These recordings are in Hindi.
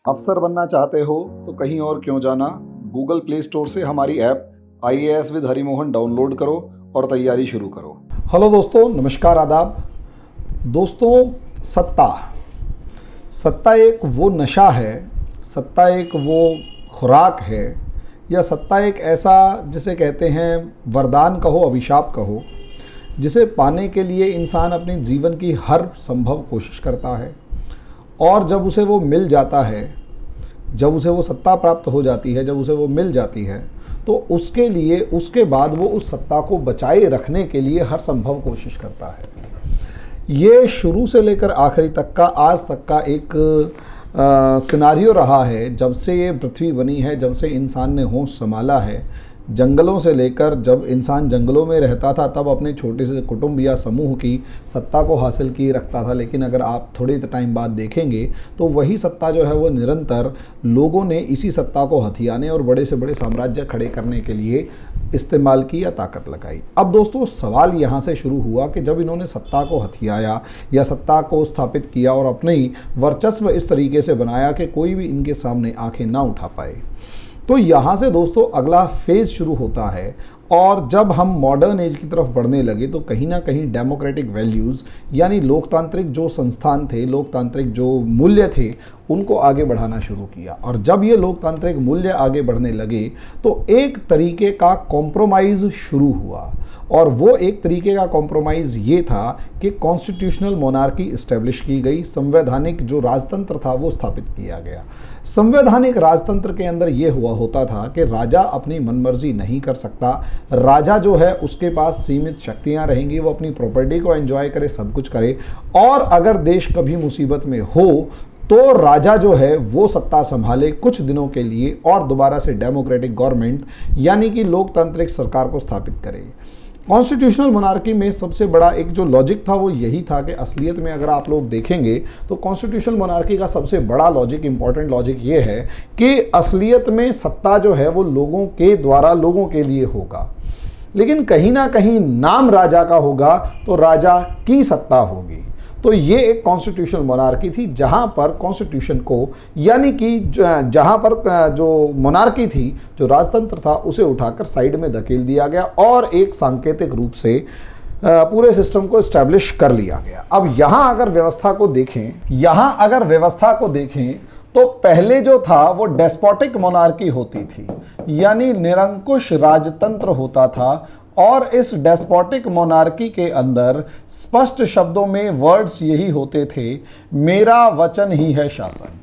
अफसर बनना चाहते हो तो कहीं और क्यों जाना, गूगल प्ले स्टोर से हमारी app IAS with Harimohan download करो और तैयारी शुरू करो। हेलो दोस्तों, नमस्कार, आदाब। दोस्तों, सत्ता एक वो नशा है, सत्ता एक वो खुराक है, या सत्ता एक ऐसा जिसे कहते हैं वरदान कहो, अभिशाप कहो, जिसे पाने के लिए इंसान अपने जीवन की हर संभव कोशिश करता है। और जब उसे वो मिल जाता है, जब उसे वो सत्ता प्राप्त हो जाती है, जब उसे वो मिल जाती है, तो उसके लिए उसके बाद वो उस सत्ता को बचाए रखने के लिए हर संभव कोशिश करता है। ये शुरू से लेकर आखिरी तक का, आज तक का एक सिनारियो रहा है। जब से ये पृथ्वी बनी है, जब से इंसान ने होश संभाला है, जंगलों से लेकर, जब इंसान जंगलों में रहता था तब अपने छोटे से कुटुंब या समूह की सत्ता को हासिल किए रखता था। लेकिन अगर आप थोड़े टाइम बाद देखेंगे तो वही सत्ता जो है वो निरंतर लोगों ने इसी सत्ता को हथियाने और बड़े से बड़े साम्राज्य खड़े करने के लिए इस्तेमाल की या ताकत लगाई। अब दोस्तों, सवाल यहाँ से शुरू हुआ कि जब इन्होंने सत्ता को हथियाया या सत्ता को स्थापित किया और अपनी वर्चस्व इस तरीके से बनाया कि कोई भी इनके सामने आंखें ना उठा पाए, तो यहाँ से दोस्तों अगला फेज शुरू होता है। और जब हम मॉडर्न एज की तरफ बढ़ने लगे तो कहीं ना कहीं डेमोक्रेटिक वैल्यूज़ यानी लोकतांत्रिक जो संस्थान थे, लोकतांत्रिक जो मूल्य थे, उनको आगे बढ़ाना शुरू किया। और जब ये लोकतांत्रिक मूल्य आगे बढ़ने लगे तो एक तरीके का कॉम्प्रोमाइज़ शुरू हुआ। और वो एक तरीके का कॉम्प्रोमाइज़ ये था कि कॉन्स्टिट्यूशनल मोनार्की इस्टेब्लिश की गई, संवैधानिक जो राजतंत्र था वो स्थापित किया गया। संवैधानिक राजतंत्र के अंदर ये हुआ होता था कि राजा अपनी मनमर्जी नहीं कर सकता। राजा जो है उसके पास सीमित शक्तियां रहेंगी, वो अपनी प्रॉपर्टी को एंजॉय करे, सब कुछ करे। और अगर देश कभी मुसीबत में हो तो राजा जो है वो सत्ता संभाले कुछ दिनों के लिए और दोबारा से डेमोक्रेटिक गवर्नमेंट यानी कि लोकतांत्रिक सरकार को स्थापित करे। कॉन्स्टिट्यूशनल मोनार्की में सबसे बड़ा एक जो लॉजिक था वो यही था कि असलियत में अगर आप लोग देखेंगे तो कॉन्स्टिट्यूशनल मोनार्की का सबसे बड़ा लॉजिक, इंपॉर्टेंट लॉजिक ये है कि असलियत में सत्ता जो है वो लोगों के द्वारा लोगों के लिए होगा, लेकिन कहीं ना कहीं नाम राजा का होगा तो राजा की सत्ता होगी। तो ये एक कॉन्स्टिट्यूशनल मोनार्की थी जहाँ पर कॉन्स्टिट्यूशन को यानी कि जहाँ पर जो मोनार्की थी, जो राजतंत्र था, उसे उठाकर साइड में धकेल दिया गया और एक सांकेतिक रूप से पूरे सिस्टम को एस्टैब्लिश कर लिया गया। अब यहाँ अगर व्यवस्था को देखें तो पहले जो था वो डेस्पोटिक मोनार्की होती थी, यानी निरंकुश राजतंत्र होता था। और इस डेस्पोटिक मोनार्की के अंदर स्पष्ट शब्दों में वर्ड्स यही होते थे, मेरा वचन ही है शासन।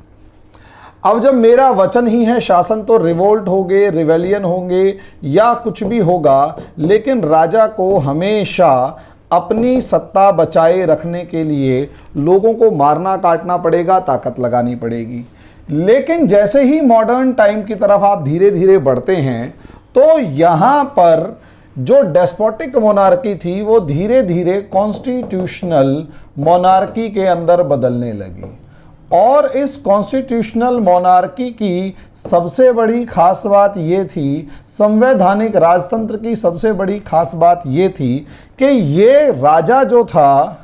अब जब मेरा वचन ही है शासन तो रिवोल्ट होंगे, रिवेलियन होंगे या कुछ भी होगा, लेकिन राजा को हमेशा अपनी सत्ता बचाए रखने के लिए लोगों को मारना काटना पड़ेगा, ताकत लगानी पड़ेगी। लेकिन जैसे ही मॉडर्न टाइम की तरफ आप धीरे धीरे बढ़ते हैं तो यहाँ पर जो डेस्पोटिक मोनार्की थी वो धीरे धीरे कॉन्स्टिट्यूशनल मोनार्की के अंदर बदलने लगी। और इस कॉन्स्टिट्यूशनल मोनार्की की सबसे बड़ी खास बात ये थी, संवैधानिक राजतंत्र की सबसे बड़ी खास बात ये थी कि ये राजा जो था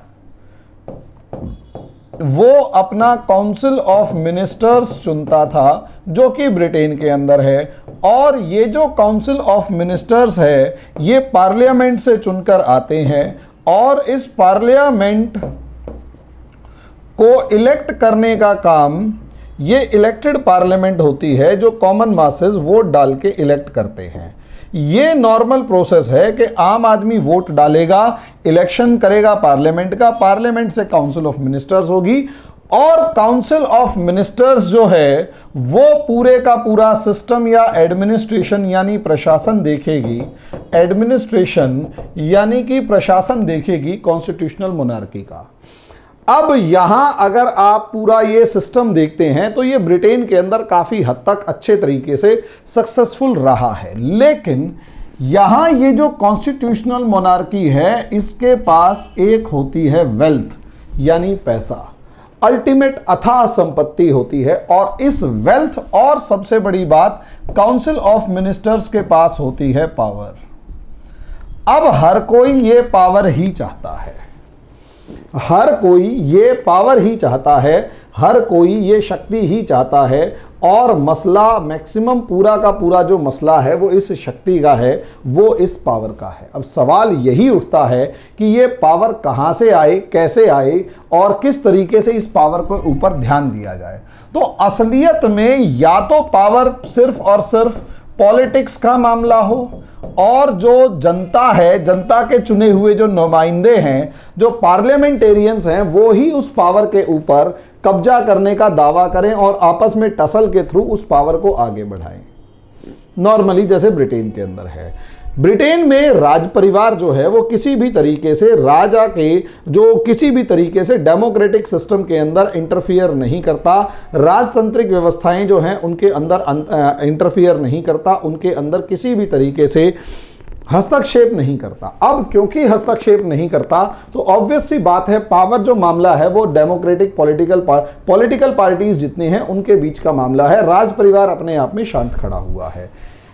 वो अपना काउंसिल ऑफ मिनिस्टर्स चुनता था, जो कि ब्रिटेन के अंदर है। और ये जो काउंसिल ऑफ मिनिस्टर्स है ये पार्लियामेंट से चुनकर आते हैं और इस पार्लियामेंट को इलेक्ट करने का काम ये इलेक्टेड पार्लियामेंट होती है, जो कॉमन मासेस वोट डाल के इलेक्ट करते हैं। ये नॉर्मल प्रोसेस है कि आम आदमी वोट डालेगा, इलेक्शन करेगा पार्लियामेंट का, पार्लियामेंट से काउंसिल ऑफ मिनिस्टर्स होगी और काउंसिल ऑफ मिनिस्टर्स जो है वो पूरे का पूरा सिस्टम या एडमिनिस्ट्रेशन यानी प्रशासन देखेगी। एडमिनिस्ट्रेशन यानी कि प्रशासन देखेगी कॉन्स्टिट्यूशनल मोनार्की का। अब यहां अगर आप पूरा ये सिस्टम देखते हैं तो ये ब्रिटेन के अंदर काफी हद तक अच्छे तरीके से सक्सेसफुल रहा है। लेकिन यहां ये जो कॉन्स्टिट्यूशनल मोनार्की है इसके पास एक होती है वेल्थ यानी पैसा, अल्टीमेट अथाह संपत्ति होती है। और इस वेल्थ और सबसे बड़ी बात काउंसिल ऑफ मिनिस्टर्स के पास होती है पावर। अब हर कोई ये पावर ही चाहता है। हर कोई ये पावर ही चाहता है, हर कोई ये शक्ति ही चाहता है, और मसला मैक्सिमम पूरा का पूरा जो मसला है वो इस शक्ति का है, वो इस पावर का है। अब सवाल यही उठता है कि ये पावर कहाँ से आए, कैसे आए, और किस तरीके से इस पावर के ऊपर ध्यान दिया जाए। तो असलियत में या तो पावर सिर्फ और सिर्फ पॉलिटिक्स का मामला हो, और जो जनता है, जनता के चुने हुए जो नुमाइंदे हैं, जो पार्लियामेंटेरियंस हैं, वो ही उस पावर के ऊपर कब्जा करने का दावा करें और आपस में टसल के थ्रू उस पावर को आगे बढ़ाएं। नॉर्मली जैसे ब्रिटेन के अंदर है। ब्रिटेन में राज परिवार जो है वो किसी भी तरीके से राजा के जो किसी भी तरीके से डेमोक्रेटिक सिस्टम के अंदर इंटरफियर नहीं करता, राजतांत्रिक व्यवस्थाएं जो हैं उनके अंदर इंटरफियर नहीं करता, उनके अंदर किसी भी तरीके से हस्तक्षेप नहीं करता। अब क्योंकि हस्तक्षेप नहीं करता तो ऑब्वियस सी बात है, पावर जो मामला है वो डेमोक्रेटिक पॉलिटिकल पार्टीज जितनी हैं उनके बीच का मामला है। राज परिवार अपने आप में शांत खड़ा हुआ है,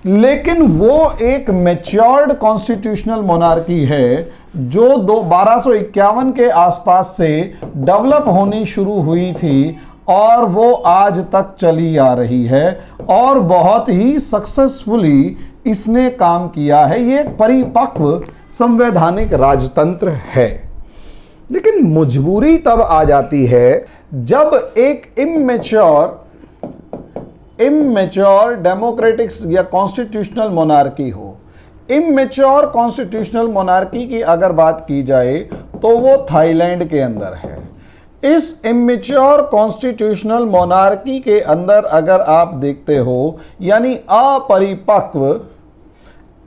लेकिन वो एक मैच्योर्ड कॉन्स्टिट्यूशनल मोनार्की है जो 1251 के आसपास से डेवलप होनी शुरू हुई थी, और वो आज तक चली आ रही है, और बहुत ही सक्सेसफुली इसने काम किया है। ये एक परिपक्व संवैधानिक राजतंत्र है। लेकिन मजबूरी तब आ जाती है जब एक इमैच्योर डेमोक्रेटिक्स या कॉन्स्टिट्यूशनल मोनार्की हो। इमैच्योर कॉन्स्टिट्यूशनल मोनार्की की अगर बात की जाए तो वो थाईलैंड के अंदर है। इस इमैच्योर कॉन्स्टिट्यूशनल मोनार्की के अंदर अगर आप देखते हो, यानी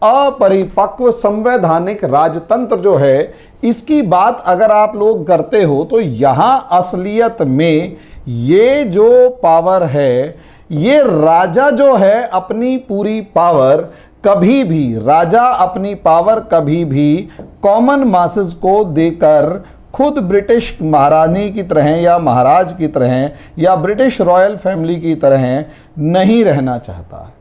अपरिपक्व संवैधानिक राजतंत्र जो है, इसकी बात अगर आप लोग करते हो तो यहां असलियत में ये जो पावर है, ये राजा जो है अपनी पूरी पावर कभी भी कॉमन मासेस को देकर खुद ब्रिटिश महारानी की तरह या महाराज की तरह या ब्रिटिश रॉयल फैमिली की तरह नहीं रहना चाहता।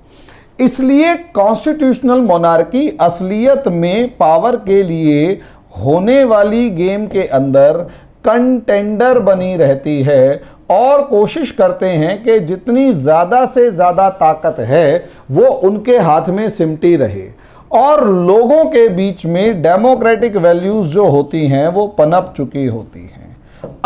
इसलिए कॉन्स्टिट्यूशनल मोनार्की असलियत में पावर के लिए होने वाली गेम के अंदर कंटेंडर बनी रहती है, और कोशिश करते हैं कि जितनी ज़्यादा से ज़्यादा ताकत है वो उनके हाथ में सिमटी रहे, और लोगों के बीच में डेमोक्रेटिक वैल्यूज़ जो होती हैं वो पनप चुकी होती हैं।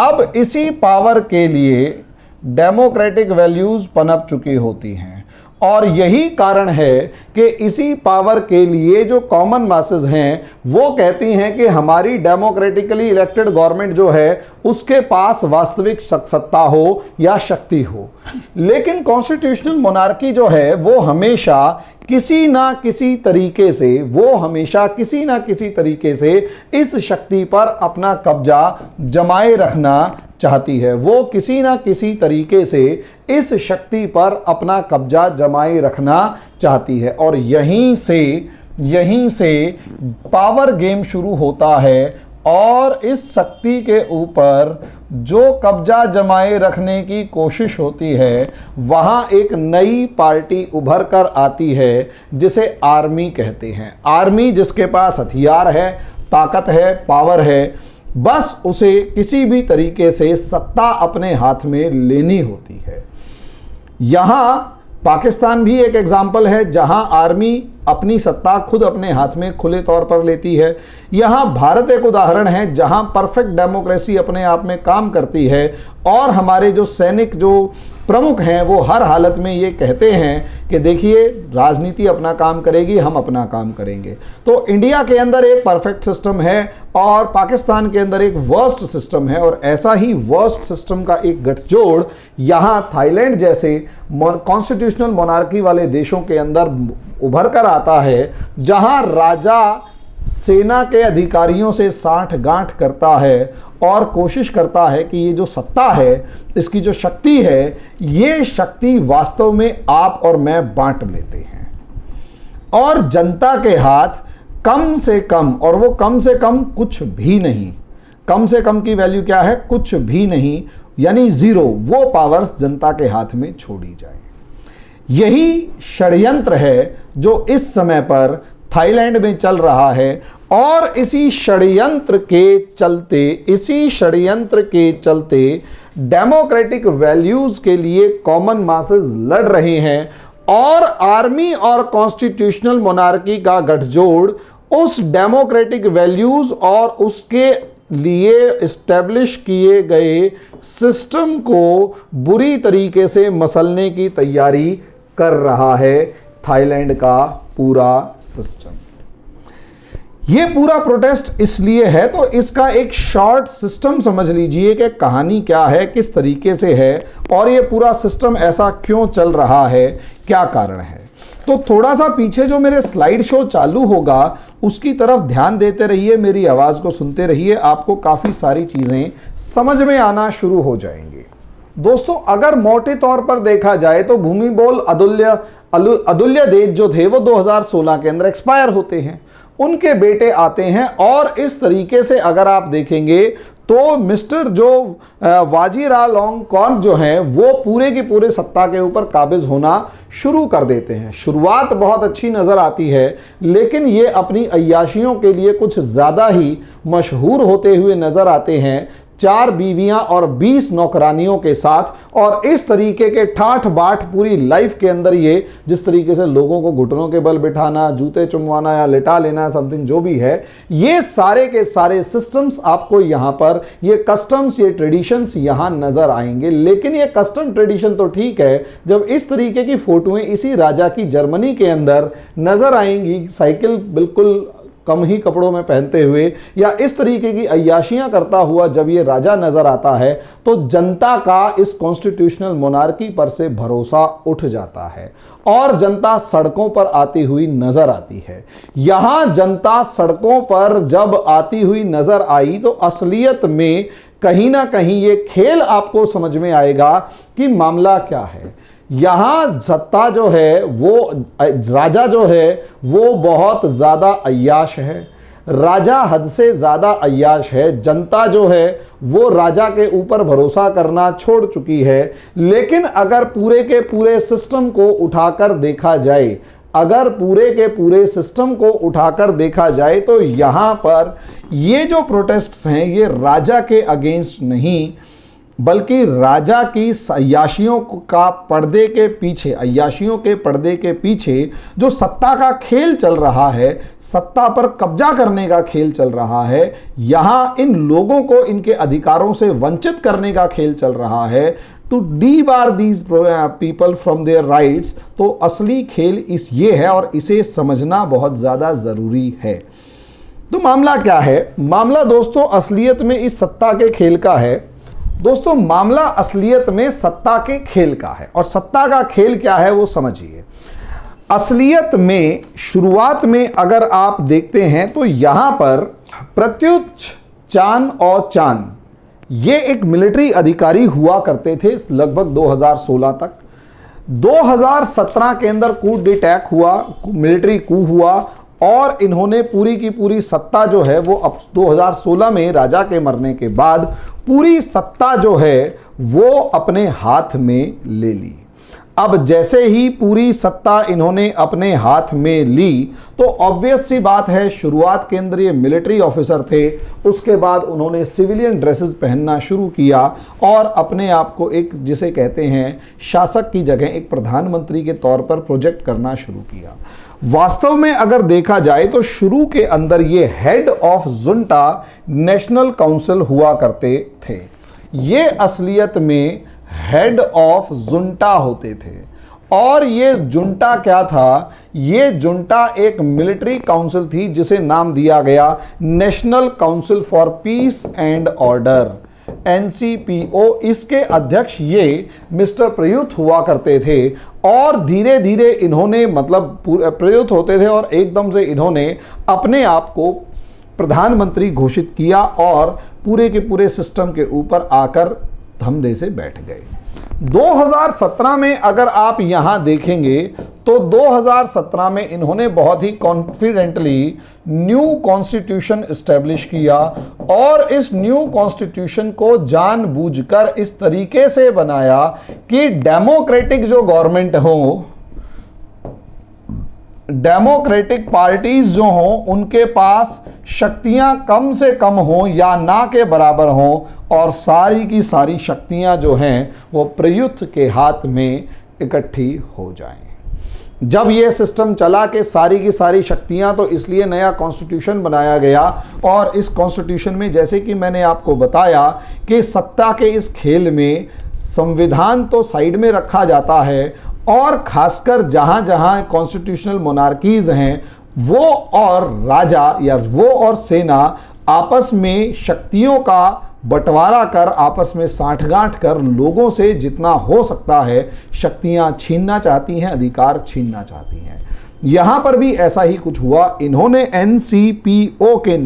अब इसी पावर के लिए डेमोक्रेटिक वैल्यूज़ पनप चुकी होती हैं, और यही कारण है कि इसी पावर के लिए जो कॉमन मासेस हैं वो कहती हैं कि हमारी डेमोक्रेटिकली इलेक्टेड गवर्नमेंट जो है उसके पास वास्तविक सत्ता हो या शक्ति हो। लेकिन कॉन्स्टिट्यूशनल मोनार्की जो है वो हमेशा किसी ना किसी तरीके से इस शक्ति पर अपना कब्जा जमाए रखना चाहती है। वो किसी ना किसी तरीके से इस शक्ति पर अपना कब्जा जमाए रखना चाहती है, और यहीं से पावर गेम शुरू होता है। और इस शक्ति के ऊपर जो कब्जा जमाए रखने की कोशिश होती है, वहाँ एक नई पार्टी उभर कर आती है जिसे आर्मी कहते हैं। आर्मी जिसके पास हथियार है, ताकत है, पावर है, बस उसे किसी भी तरीके से सत्ता अपने हाथ में लेनी होती है। यहाँ पाकिस्तान भी एक एग्जाम्पल है जहां आर्मी अपनी सत्ता खुद अपने हाथ में खुले तौर पर लेती है। यहाँ भारत एक उदाहरण है जहां परफेक्ट डेमोक्रेसी अपने आप में काम करती है, और हमारे जो सैनिक जो प्रमुख हैं वो हर हालत में ये कहते हैं कि देखिए राजनीति अपना काम करेगी, हम अपना काम करेंगे। तो इंडिया के अंदर एक परफेक्ट सिस्टम है और पाकिस्तान के अंदर एक वर्स्ट सिस्टम है, और ऐसा ही वर्स्ट सिस्टम का एक गठजोड़ यहाँ थाईलैंड जैसे कॉन्स्टिट्यूशनल मोनार्की वाले देशों के अंदर उभर कर आता है, जहां राजा सेना के अधिकारियों से साठ-गांठ करता है और कोशिश करता है कि ये जो सत्ता है, इसकी जो शक्ति है, ये शक्ति वास्तव में आप और मैं बांट लेते हैं, और जनता के हाथ कम से कम, और वो कम से कम कुछ भी नहीं, कम से कम की वैल्यू क्या है, कुछ भी नहीं, यानी जीरो, वो पावर्स जनता के हाथ में छोड़ी जाए। यही षड्यंत्र है जो इस समय पर थाईलैंड में चल रहा है, और इसी षड्यंत्र के चलते डेमोक्रेटिक वैल्यूज के लिए कॉमन मासेस लड़ रहे हैं और आर्मी और कॉन्स्टिट्यूशनल मोनार्की का गठजोड़ उस डेमोक्रेटिक वैल्यूज और उसके लिए इस्टेब्लिश किए गए सिस्टम को बुरी तरीके से मसलने की तैयारी कर रहा है। थाईलैंड का पूरा सिस्टम, ये पूरा प्रोटेस्ट इसलिए है, तो इसका एक शॉर्ट सिस्टम समझ लीजिए कि कहानी क्या है, किस तरीके से है और ये पूरा सिस्टम ऐसा क्यों चल रहा है, क्या कारण है। तो थोड़ा सा पीछे जो मेरे स्लाइड शो चालू होगा उसकी तरफ ध्यान देते रहिए, मेरी आवाज़ को सुनते रहिए, आपको काफ़ी सारी चीज़ें समझ में आना शुरू हो जाएंगी। दोस्तों, अगर मोटे तौर पर देखा जाए तो भूमिबोल अदुल्य देव जो थे वो 2016 के अंदर एक्सपायर होते हैं, उनके बेटे आते हैं और इस तरीके से अगर आप देखेंगे तो मिस्टर जो वाजीरालोंगकॉर्न जो हैं वो पूरे की पूरे सत्ता के ऊपर काबिज होना शुरू कर देते हैं। शुरुआत बहुत अच्छी नज़र आती है, लेकिन ये अपनी अय्याशियों के लिए कुछ ज़्यादा ही मशहूर होते हुए नज़र आते हैं, 4 बीवियां और 20 नौकरानियों के साथ। और इस तरीके के ठाठ बाट पूरी लाइफ के अंदर ये जिस तरीके से लोगों को घुटनों के बल बिठाना, जूते चुमवाना या लिटा लेना, समथिंग जो भी है, ये सारे के सारे सिस्टम्स आपको यहाँ पर, ये कस्टम्स, ये ट्रेडिशंस यहाँ नजर आएंगे। लेकिन ये कस्टम ट्रेडिशन तो ठीक है, जब इस तरीके की फोटोएं इसी राजा की जर्मनी के अंदर नजर आएंगी, साइकिल बिल्कुल कम ही कपड़ों में पहनते हुए या इस तरीके की अय्याशियां करता हुआ जब ये राजा नजर आता है, तो जनता का इस कॉन्स्टिट्यूशनल मोनार्की पर से भरोसा उठ जाता है और जनता सड़कों पर आती हुई नजर आती है। यहां जनता सड़कों पर जब आती हुई नजर आई तो असलियत में कहीं ना कहीं ये खेल आपको समझ में आएगा कि मामला क्या है। यहां सत्ता जो है वो, राजा जो है वो बहुत ज्यादा अय्याश है, राजा हद से ज्यादा अय्याश है। जनता जो है वो राजा के ऊपर भरोसा करना छोड़ चुकी है। लेकिन अगर पूरे के पूरे सिस्टम को उठाकर देखा जाए, अगर पूरे के पूरे सिस्टम को उठाकर देखा जाए तो यहां पर ये जो प्रोटेस्ट्स हैं ये राजा के अगेंस्ट नहीं, बल्कि राजा की अय्याशियों का पर्दे के पीछे, अय्याशियों के पर्दे के पीछे जो सत्ता का खेल चल रहा है, सत्ता पर कब्जा करने का खेल चल रहा है, यहाँ इन लोगों को इनके अधिकारों से वंचित करने का खेल चल रहा है, to debar these people from their rights. तो असली खेल ये है और इसे समझना बहुत ज़्यादा ज़रूरी है। तो मामला क्या है? मामला दोस्तों असलियत में इस सत्ता के खेल का है। दोस्तों मामला असलियत में सत्ता के खेल का है और सत्ता का खेल क्या है वो समझिए। असलियत में शुरुआत में अगर आप देखते हैं तो यहां पर प्रत्युत चान और चान ये एक मिलिट्री अधिकारी हुआ करते थे लगभग 2016 तक। 2017 के अंदर कूट डिटैक हुआ, मिलिट्री कू हुआ और इन्होंने पूरी की पूरी सत्ता जो है वो अब 2016 में राजा के मरने के बाद पूरी सत्ता जो है वो अपने हाथ में ले ली। अब जैसे ही पूरी सत्ता इन्होंने अपने हाथ में ली तो ऑब्वियस सी बात है, शुरुआत के अंदर ये मिलिट्री ऑफिसर थे, उसके बाद उन्होंने सिविलियन ड्रेसेस पहनना शुरू किया और अपने आप को एक जिसे कहते हैं शासक की जगह एक प्रधानमंत्री के तौर पर प्रोजेक्ट करना शुरू किया। वास्तव में अगर देखा जाए तो शुरू के अंदर ये head of junta national council हुआ करते थे। ये असलियत में हेड ऑफ जुंटा होते थे और ये जुंटा क्या था? ये जुंटा एक मिलिट्री काउंसिल थी जिसे नाम दिया गया national council for piece and order, NCPO। इसके अध्यक्ष ये मिस्टर प्रयुत हुआ करते थे और धीरे धीरे इन्होंने प्रयुत होते थे और एकदम से इन्होंने अपने आप को प्रधानमंत्री घोषित किया और पूरे के पूरे सिस्टम के ऊपर आकर धमदे से बैठ गए। 2017 में अगर आप यहां देखेंगे तो 2017 में इन्होंने बहुत ही कॉन्फिडेंटली न्यू कॉन्स्टिट्यूशन एस्टेब्लिश किया और इस न्यू कॉन्स्टिट्यूशन को जानबूझकर इस तरीके से बनाया कि डेमोक्रेटिक जो गवर्नमेंट हो, डेमोक्रेटिक पार्टीज जो हों उनके पास शक्तियां कम से कम हों या ना के बराबर हों, और सारी की सारी शक्तियां जो हैं वो प्रयुक्त के हाथ में इकट्ठी हो जाएं। जब ये सिस्टम चला कि सारी की सारी शक्तियां, तो इसलिए नया कॉन्स्टिट्यूशन बनाया गया। और इस कॉन्स्टिट्यूशन में जैसे कि मैंने आपको बताया कि सत्ता के इस खेल में संविधान तो साइड में रखा जाता है, और खासकर जहां जहां कॉन्स्टिट्यूशनल मोनार्कीज हैं वो और राजा या वो और सेना आपस में शक्तियों का बंटवारा कर, आपस में साठगांठ कर लोगों से जितना हो सकता है शक्तियां छीनना चाहती हैं, अधिकार छीनना चाहती हैं। यहां पर भी ऐसा ही कुछ हुआ। इन्होंने एनसीपीओ के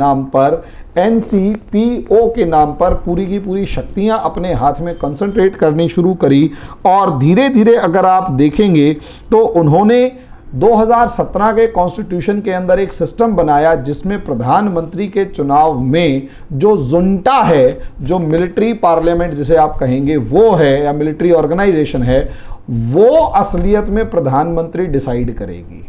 नाम पर पूरी की पूरी शक्तियां अपने हाथ में कंसंट्रेट करनी शुरू करी, और धीरे धीरे अगर आप देखेंगे तो उन्होंने 2017 के कॉन्स्टिट्यूशन के अंदर एक सिस्टम बनाया जिसमें प्रधानमंत्री के चुनाव में जो जुंटा है, जो मिलिट्री पार्लियामेंट जिसे आप कहेंगे वो है, या मिलिट्री ऑर्गेनाइजेशन है, वो असलियत में प्रधानमंत्री डिसाइड करेगी,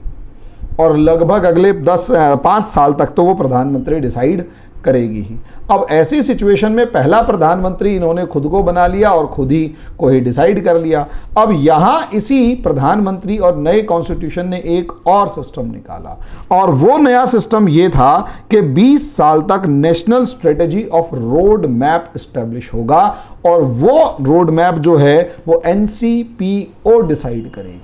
और लगभग अगले 5 साल तक तो वो प्रधानमंत्री डिसाइड करेगी ही। अब ऐसी सिचुएशन में पहला प्रधानमंत्री इन्होंने खुद को बना लिया और खुद ही को ही डिसाइड कर लिया। अब यहां इसी प्रधानमंत्री और नए कॉन्स्टिट्यूशन ने एक और सिस्टम निकाला, और वो नया सिस्टम ये था कि 20 साल तक national strategy of road map establish होगा, और वो रोड मैप जो है वो एनसीपीओ डिसाइड करेगी।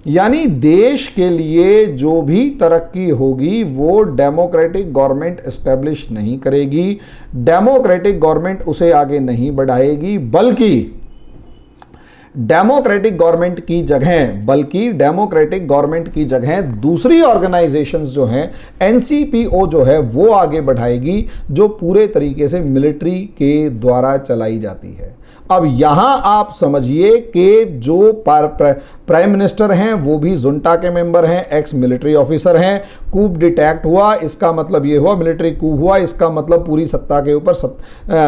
यानी देश के लिए जो भी तरक्की होगी वो डेमोक्रेटिक गवर्नमेंट एस्टेब्लिश नहीं करेगी, डेमोक्रेटिक गवर्नमेंट उसे आगे नहीं बढ़ाएगी, बल्कि डेमोक्रेटिक गवर्नमेंट की जगह दूसरी ऑर्गेनाइजेशंस जो हैं, एनसीपीओ जो है वो आगे बढ़ाएगी, जो पूरे तरीके से मिलिट्री के द्वारा चलाई जाती है। अब यहां आप समझिए कि जो प्राइम मिनिस्टर हैं वो भी जुंटा के मेंबर हैं, एक्स मिलिट्री ऑफिसर हैं। कूप डिटेक्ट हुआ, इसका मतलब ये हुआ मिलिट्री कूप हुआ, इसका मतलब पूरी सत्ता के ऊपर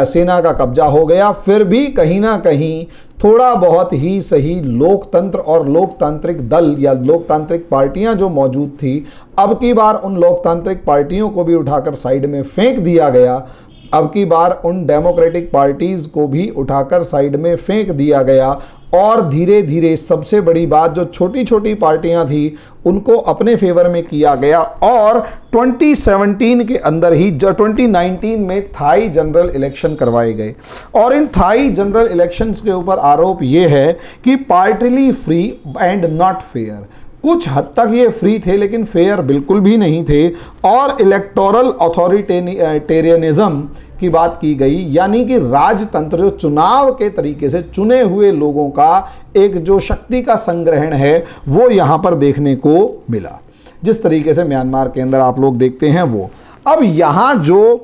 सेना का कब्जा हो गया। फिर भी कहीं ना कहीं थोड़ा बहुत ही सही लोकतंत्र और लोकतांत्रिक दल या लोकतांत्रिक पार्टियां जो मौजूद थी, अब की बार उन लोकतांत्रिक पार्टियों को भी उठाकर साइड में फेंक दिया गया। अब की बार उन डेमोक्रेटिक पार्टीज को भी उठाकर साइड में फेंक दिया गया, और धीरे धीरे सबसे बड़ी बात जो छोटी छोटी पार्टियां थी उनको अपने फेवर में किया गया। और 2017 के अंदर ही 2019 में थाई जनरल इलेक्शन करवाए गए, और इन थाई जनरल इलेक्शंस के ऊपर आरोप ये है कि पार्टिली फ्री एंड नॉट फेयर। कुछ हद तक ये फ्री थे लेकिन फेयर बिल्कुल भी नहीं थे, और इलेक्टोरल अथॉरिटेरियनिज्म की बात की गई, यानी कि राजतंत्र जो चुनाव के तरीके से चुने हुए लोगों का एक जो शक्ति का संग्रहण है वो यहाँ पर देखने को मिला, जिस तरीके से म्यांमार के अंदर आप लोग देखते हैं वो। अब यहाँ जो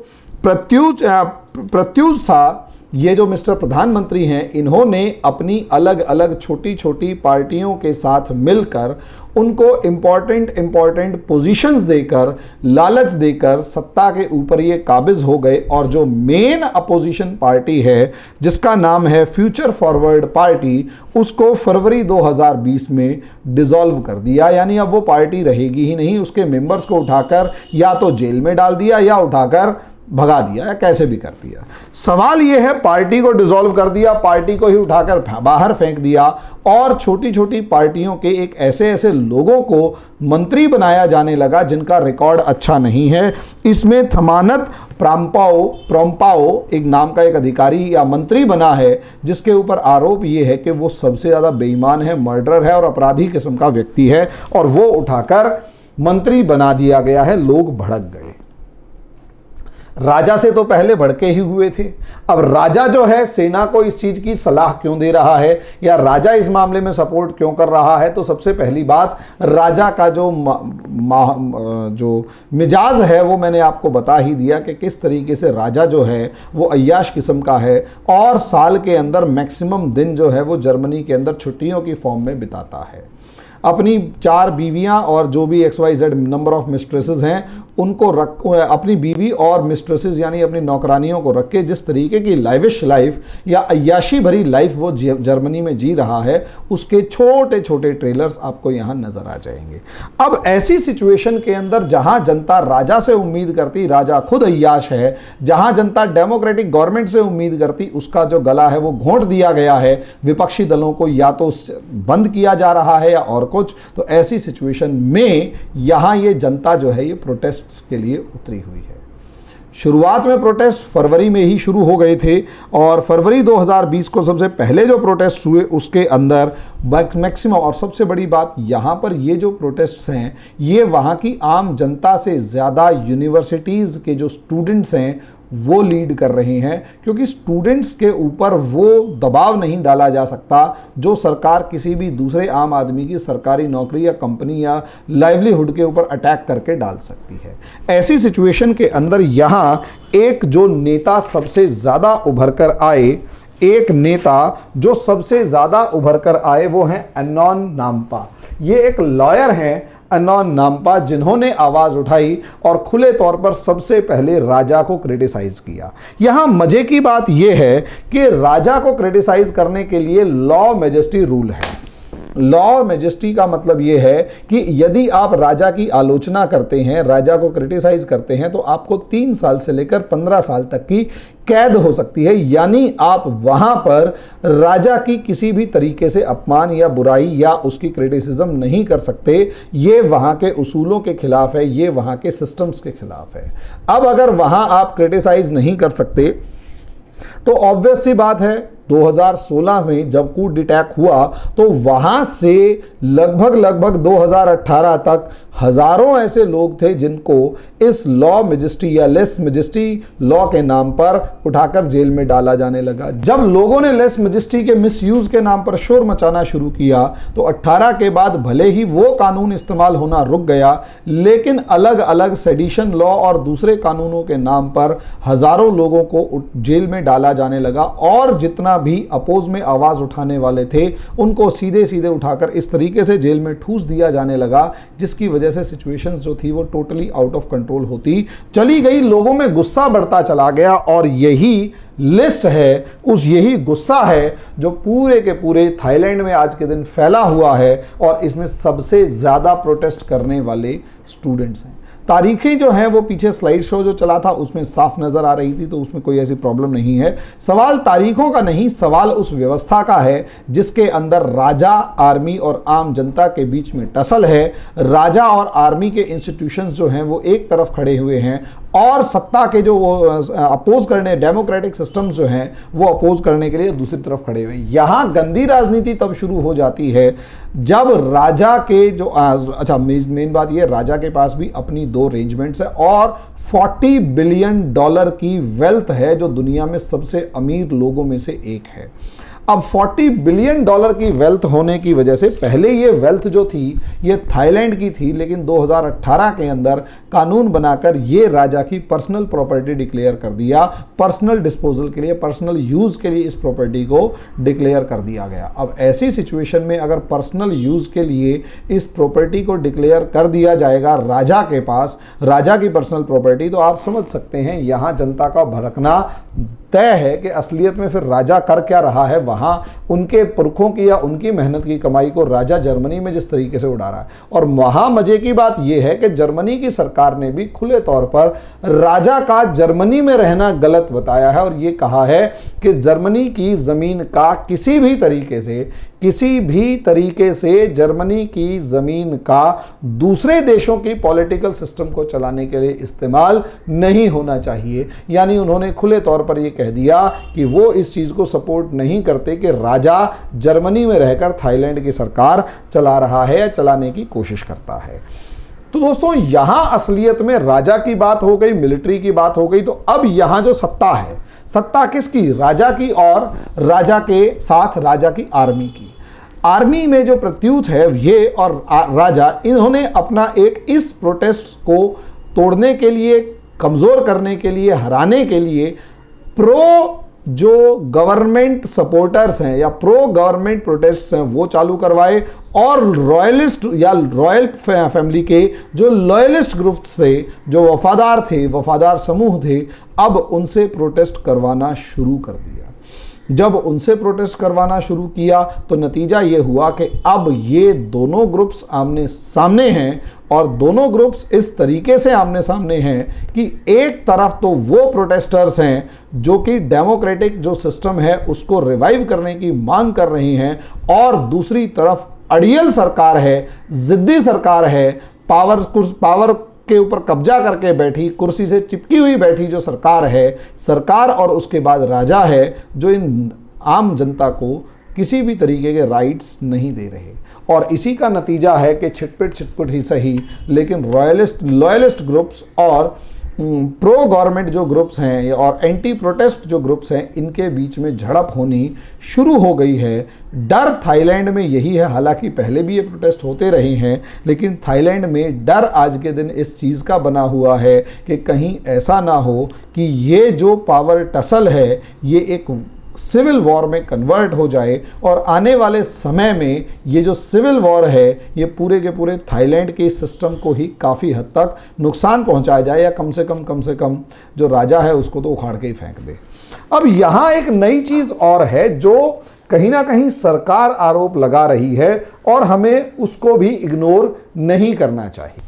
प्रत्युष था, ये जो मिस्टर प्रधानमंत्री हैं, इन्होंने अपनी अलग अलग छोटी छोटी पार्टियों के साथ मिलकर उनको इम्पॉर्टेंट पोजीशंस देकर, लालच देकर सत्ता के ऊपर ये काबिज हो गए। और जो मेन अपोजिशन पार्टी है जिसका नाम है फ्यूचर फॉरवर्ड पार्टी, उसको फरवरी 2020 में डिसॉल्व कर दिया। यानी अब वो पार्टी रहेगी ही नहीं, उसके मेंबर्स को उठाकर या तो जेल में डाल दिया या उठाकर भगा दिया, या कैसे भी कर दिया। सवाल यह है, पार्टी को डिसॉल्व कर दिया, पार्टी को ही उठाकर बाहर फेंक दिया, और छोटी छोटी पार्टियों के एक ऐसे लोगों को मंत्री बनाया जाने लगा जिनका रिकॉर्ड अच्छा नहीं है। इसमें थमानत प्रोम्पाओ एक नाम का एक अधिकारी या मंत्री बना है, जिसके ऊपर आरोप ये है कि वो सबसे ज़्यादा बेईमान है, मर्डरर है और अपराधी किस्म का व्यक्ति है, और वो उठाकर मंत्री बना दिया गया है। लोग भड़क गए। राजा से तो पहले भड़के ही हुए थे। अब राजा जो है सेना को इस चीज़ की सलाह क्यों दे रहा है, या राजा इस मामले में सपोर्ट क्यों कर रहा है, तो सबसे पहली बात, राजा का जो मिजाज है वो मैंने आपको बता ही दिया कि किस तरीके से राजा जो है वो अय्याश किस्म का है, और साल के अंदर मैक्सिमम दिन जो है वो जर्मनी के अंदर छुट्टियों की फॉर्म में बिताता है। अपनी 4 बीवियां और जो भी XYZ नंबर ऑफ मिस्ट्रेसेस हैं उनको रख, अपनी बीवी और मिस्ट्रेसेस यानी अपनी नौकरानियों को रख के जिस तरीके की लाइविश लाइफ या अय्याशी भरी लाइफ वो जर्मनी में जी रहा है, उसके छोटे छोटे ट्रेलर्स आपको यहां नजर आ जाएंगे। अब ऐसी सिचुएशन के अंदर जहां जनता राजा से उम्मीद करती, राजा खुद अय्याश है, जहां जनता डेमोक्रेटिक गवर्नमेंट से उम्मीद करती, उसका जो गला है वो घोंट दिया गया है, विपक्षी दलों को या तो बंद किया जा रहा है या और कुछ। तो ऐसी सिचुएशन में यहां ये जनता जो है ये प्रोटेस्ट्स के लिए उतरी हुई है। शुरुआत में प्रोटेस्ट फरवरी में ही शुरू हो गए थे और फरवरी 2020 को सबसे पहले जो प्रोटेस्ट हुए उसके अंदर मैक्सिमम, और सबसे बड़ी बात यहाँ पर ये जो प्रोटेस्ट्स हैं ये वहाँ की आम जनता से ज़्यादा यूनिवर्सिटीज़ के जो स्टूडेंट्स हैं वो लीड कर रहे हैं, क्योंकि स्टूडेंट्स के ऊपर वो दबाव नहीं डाला जा सकता जो सरकार किसी भी दूसरे आम आदमी की सरकारी नौकरी या कंपनी या लाइवलीहुड के ऊपर अटैक करके डाल सकती है। ऐसी सिचुएशन के अंदर यहाँ एक जो नेता सबसे ज़्यादा उभर कर आए, एक नेता जो सबसे ज़्यादा उभर कर आए वो हैं अन्नोन नाम्पा। ये एक लॉयर हैं अन्नोन नाम्पा, जिन्होंने आवाज उठाई और खुले तौर पर सबसे पहले राजा को क्रिटिसाइज किया। यहां मजे की बात यह है कि राजा को क्रिटिसाइज करने के लिए लॉ मैजेस्टी रूल है। लॉ मैजेस्टी का मतलब यह है कि यदि आप राजा की आलोचना करते हैं, राजा को क्रिटिसाइज करते हैं, तो आपको 3 साल से लेकर 15 साल तक की कैद हो सकती है। यानी आप वहां पर राजा की किसी भी तरीके से अपमान या बुराई या उसकी क्रिटिसिज्म नहीं कर सकते। ये वहां के उसूलों के खिलाफ है, ये वहां के सिस्टम्स के खिलाफ है। अब अगर वहां आप क्रिटिसाइज नहीं कर सकते तो ऑब्वियस सी बात है 2016 में जब कूट डिटैक हुआ तो वहां से लगभग 2018 तक हजारों ऐसे लोग थे जिनको इस लॉ मैजेस्टी या लेस मैजेस्टी लॉ के नाम पर उठाकर जेल में डाला जाने लगा। जब लोगों ने लेस मैजेस्टी के मिसयूज के नाम पर शोर मचाना शुरू किया तो 18 के बाद भले ही वो कानून इस्तेमाल होना रुक गया, लेकिन अलग अलग सेडिशन लॉ और दूसरे कानूनों के नाम पर हजारों लोगों को जेल में डाला जाने लगा और जितना भी अपोज में आवाज उठाने वाले थे उनको सीधे सीधे उठाकर इस तरीके से जेल में ठूस दिया जाने लगा, जिसकी वजह से सिचुएशंस जो थी वो टोटली आउट ऑफ कंट्रोल होती चली गई। लोगों में गुस्सा बढ़ता चला गया और यही लिस्ट है, यही गुस्सा है जो पूरे के पूरे थाईलैंड में आज के दिन फैला हुआ है और इसमें सबसे ज्यादा प्रोटेस्ट करने वाले स्टूडेंट्स हैं। तारीखें जो हैं वो पीछे स्लाइड शो जो चला था उसमें साफ नजर आ रही थी, तो उसमें कोई ऐसी प्रॉब्लम नहीं है। सवाल तारीखों का नहीं, सवाल उस व्यवस्था का है जिसके अंदर राजा, आर्मी और आम जनता के बीच में टसल है। राजा और आर्मी के इंस्टीट्यूशंस जो हैं वो एक तरफ खड़े हुए हैं और सत्ता के जो वो अपोज करने, डेमोक्रेटिक सिस्टम्स जो हैं वो अपोज करने के लिए दूसरी तरफ खड़े हुए हैं। यहाँ गंदी राजनीति तब शुरू हो जाती है जब राजा के जो मेन बात ये, राजा के पास भी अपनी 2 अरेंजमेंट्स है और $40 बिलियन की वेल्थ है जो दुनिया में सबसे अमीर लोगों में से एक है। अब $40 बिलियन की वेल्थ होने की वजह से पहले ये वेल्थ जो थी ये थाईलैंड की थी, लेकिन 2018 के अंदर कानून बनाकर ये राजा की पर्सनल प्रॉपर्टी डिक्लेयर कर दिया। पर्सनल डिस्पोजल के लिए, पर्सनल यूज के लिए इस प्रॉपर्टी को डिक्लेयर कर दिया गया। अब ऐसी सिचुएशन में अगर पर्सनल यूज के लिए इस प्रॉपर्टी को डिक्लेयर कर दिया जाएगा राजा के पास, राजा की पर्सनल प्रॉपर्टी, तो आप समझ सकते हैं यहां जनता का भड़कना तय है कि असलियत में फिर राजा कर क्या रहा है। वहां उनके पुरखों की या उनकी मेहनत की कमाई को राजा जर्मनी में जिस तरीके से उड़ा रहा है। और वहां मजे की बात यह है कि जर्मनी की सरकार ने भी खुले तौर पर राजा का जर्मनी में रहना गलत बताया है और यह कहा है कि जर्मनी की जमीन का किसी भी तरीके से जर्मनी की जमीन का दूसरे देशों की पॉलिटिकल सिस्टम को चलाने के लिए इस्तेमाल नहीं होना चाहिए। यानी उन्होंने खुले तौर पर यह कह दिया कि वो इस चीज को सपोर्ट नहीं करते कि राजा जर्मनी में रहकर थाईलैंड की सरकार चला रहा है या चलाने की कोशिश करता है। तो दोस्तों यहां असलियत में राजा की बात हो गई, मिलिट्री की बात हो गई। तो अब यहां जो सत्ता है, सत्ता किसकी? राजा की और राजा के साथ राजा की आर्मी की। आर्मी में जो प्रत्युत है ये और राजा, इन्होंने अपना एक इस प्रोटेस्ट को तोड़ने के लिए, कमजोर करने के लिए, हराने के लिए प्रो जो गवर्नमेंट सपोर्टर्स हैं या प्रो गवर्नमेंट प्रोटेस्ट हैं वो चालू करवाए, और रॉयलिस्ट या रॉयल फैमिली के जो लॉयलिस्ट ग्रुप्स थे, जो वफादार समूह थे, अब उनसे प्रोटेस्ट करवाना शुरू कर दिया। जब उनसे प्रोटेस्ट करवाना शुरू किया तो नतीजा ये हुआ कि अब ये दोनों ग्रुप्स आमने सामने हैं, और दोनों ग्रुप्स इस तरीके से आमने सामने हैं कि एक तरफ तो वो प्रोटेस्टर्स हैं जो कि डेमोक्रेटिक जो सिस्टम है उसको रिवाइव करने की मांग कर रही हैं, और दूसरी तरफ अड़ियल सरकार है, जिद्दी सरकार है, पावर के ऊपर कब्जा करके बैठी, कुर्सी से चिपकी हुई बैठी जो सरकार है, सरकार और उसके बाद राजा है, जो इन आम जनता को किसी भी तरीके के राइट्स नहीं दे रहे। और इसी का नतीजा है कि छिटपुट ही सही, लेकिन लॉयलिस्ट ग्रुप्स और प्रो गवर्नमेंट जो ग्रुप्स हैं और एंटी प्रोटेस्ट जो ग्रुप्स हैं, इनके बीच में झड़प होनी शुरू हो गई है। डर थाईलैंड में यही है, हालांकि पहले भी ये प्रोटेस्ट होते रहे हैं, लेकिन थाईलैंड में डर आज के दिन इस चीज़ का बना हुआ है कि कहीं ऐसा ना हो कि ये जो पावर टसल है ये एक सिविल वॉर में कन्वर्ट हो जाए, और आने वाले समय में ये जो सिविल वॉर है ये पूरे के पूरे थाईलैंड के सिस्टम को ही काफ़ी हद तक नुकसान पहुंचाया जाए, या कम से कम जो राजा है उसको तो उखाड़ के ही फेंक दे। अब यहाँ एक नई चीज़ और है जो कहीं ना कहीं सरकार आरोप लगा रही है, और हमें उसको भी इग्नोर नहीं करना चाहिए।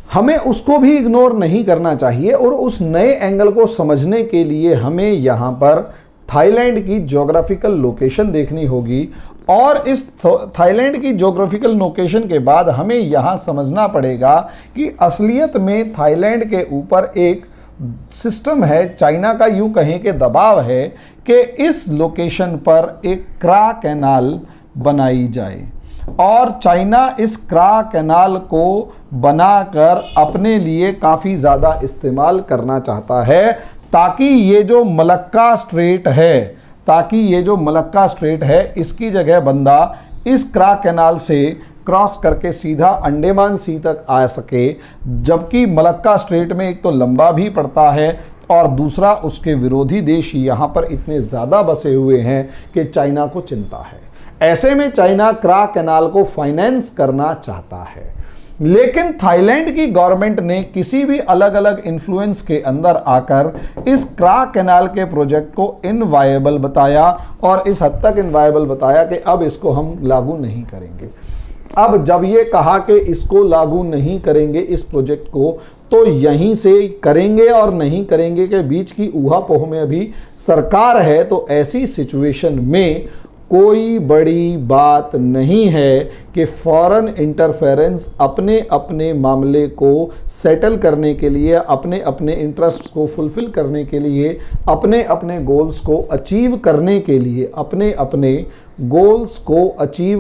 और उस नए एंगल को समझने के लिए हमें यहाँ पर थाईलैंड की ज्योग्राफिकल लोकेशन देखनी होगी, और इस थाईलैंड की ज्योग्राफिकल लोकेशन के बाद हमें यहाँ समझना पड़ेगा कि असलियत में थाईलैंड के ऊपर एक सिस्टम है, चाइना का यूं कहें कि दबाव है कि इस लोकेशन पर एक क्रा कैनाल बनाई जाए, और चाइना इस क्रा कैनाल को बनाकर अपने लिए काफ़ी ज़्यादा इस्तेमाल करना चाहता है, ताकि ये जो मलक्का स्ट्रेट है इसकी जगह बंदा इस क्रा कैनाल से क्रॉस करके सीधा अंडमान सी तक आ सके। जबकि मलक्का स्ट्रेट में एक तो लंबा भी पड़ता है, और दूसरा उसके विरोधी देश यहाँ पर इतने ज़्यादा बसे हुए हैं कि चाइना को चिंता है। ऐसे में चाइना क्रा कैनाल को फाइनेंस करना चाहता है, लेकिन थाईलैंड की गवर्नमेंट ने किसी भी अलग अलग इन्फ्लुएंस के अंदर आकर इस क्रा कैनाल के प्रोजेक्ट को इनवायबल बताया, और इस हद तक इनवायबल बताया कि अब इसको हम लागू नहीं करेंगे। अब जब ये कहा कि इसको लागू नहीं करेंगे इस प्रोजेक्ट को, तो यहीं से करेंगे और नहीं करेंगे के बीच की ऊहापोह में अभी सरकार है। तो ऐसी सिचुएशन में कोई बड़ी बात नहीं है कि फॉरेन इंटरफेरेंस अपने अपने मामले को सेटल करने के लिए, अपने अपने इंटरेस्ट्स को फुलफिल करने के लिए, अपने अपने गोल्स को अचीव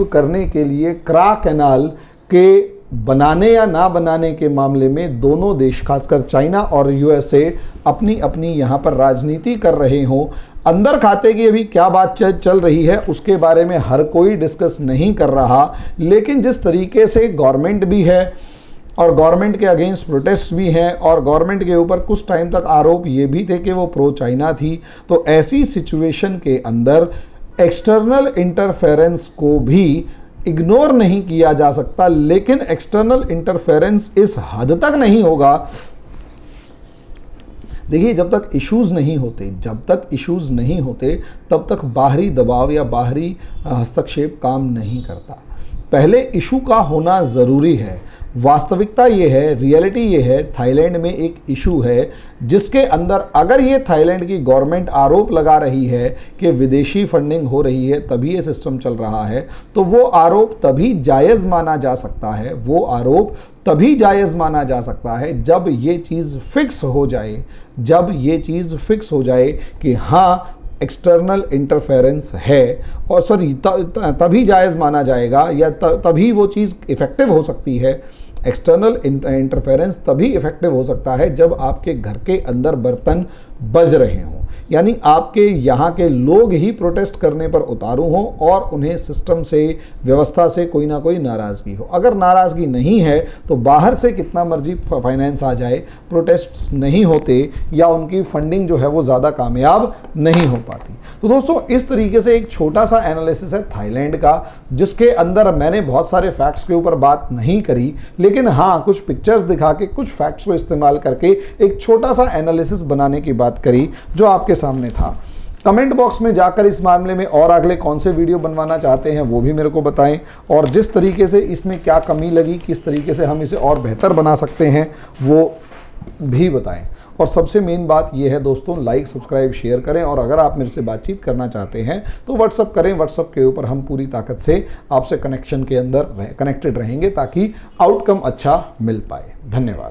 करने के लिए क्रा कैनाल के बनाने या ना बनाने के मामले में दोनों देश, खासकर चाइना और यूएसए, अपनी अपनी यहाँ पर राजनीति कर रहे हों। अंदर खाते की अभी क्या बात चल रही है उसके बारे में हर कोई डिस्कस नहीं कर रहा, लेकिन जिस तरीके से गवर्नमेंट भी है और गवर्नमेंट के अगेंस्ट प्रोटेस्ट भी हैं, और गवर्नमेंट के ऊपर कुछ टाइम तक आरोप ये भी थे कि वो प्रो चाइना थी, तो ऐसी सिचुएशन के अंदर एक्सटर्नल इंटरफेरेंस को भी इग्नोर नहीं किया जा सकता। लेकिन एक्सटर्नल इंटरफेरेंस इस हद तक नहीं होगा। देखिए, जब तक इश्यूज़ नहीं होते तब तक बाहरी दबाव या बाहरी हस्तक्षेप काम नहीं करता। पहले इशू का होना ज़रूरी है। वास्तविकता ये है, रियलिटी ये है, थाईलैंड में एक इशू है जिसके अंदर अगर ये थाईलैंड की गवर्नमेंट आरोप लगा रही है कि विदेशी फंडिंग हो रही है तभी ये सिस्टम चल रहा है, तो वो आरोप तभी जायज़ माना जा सकता है जब ये चीज़ फिक्स हो जाए कि हाँ एक्सटर्नल इंटरफेरेंस है, और तभी जायज़ माना जाएगा या तभी वो चीज़ इफ़ेक्टिव हो सकती है। एक्सटर्नल इंटरफेरेंस तभी इफ़ेक्टिव हो सकता है जब आपके घर के अंदर बर्तन बज रहे हों, यानी आपके यहाँ के लोग ही प्रोटेस्ट करने पर उतारू हों और उन्हें सिस्टम से, व्यवस्था से कोई ना कोई नाराज़गी हो। अगर नाराज़गी नहीं है तो बाहर से कितना मर्जी फाइनेंस आ जाए, प्रोटेस्ट्स नहीं होते या उनकी फंडिंग जो है वो ज़्यादा कामयाब नहीं हो पाती। तो दोस्तों, इस तरीके से एक छोटा सा एनालिसिस है थाईलैंड का, जिसके अंदर मैंने बहुत सारे फैक्ट्स के ऊपर बात नहीं करी, लेकिन हाँ, कुछ पिक्चर्स दिखा के, कुछ फैक्ट्स को इस्तेमाल करके एक छोटा सा एनालिसिस बनाने की बात करी जो आपके सामने था। कमेंट बॉक्स में जाकर इस मामले में और अगले कौन से वीडियो बनवाना चाहते हैं वो भी मेरे को बताएं, और जिस तरीके से इसमें क्या कमी लगी, किस तरीके से हम इसे और बेहतर बना सकते हैं वो भी बताएं। और सबसे मेन बात यह है दोस्तों, लाइक, सब्सक्राइब, शेयर करें, और अगर आप मेरे से बातचीत करना चाहते हैं तो व्हाट्सअप करें। व्हाट्सअप के ऊपर हम पूरी ताकत से आपसे कनेक्शन के अंदर कनेक्टेड रहेंगे ताकि आउटकम अच्छा मिल पाए। धन्यवाद।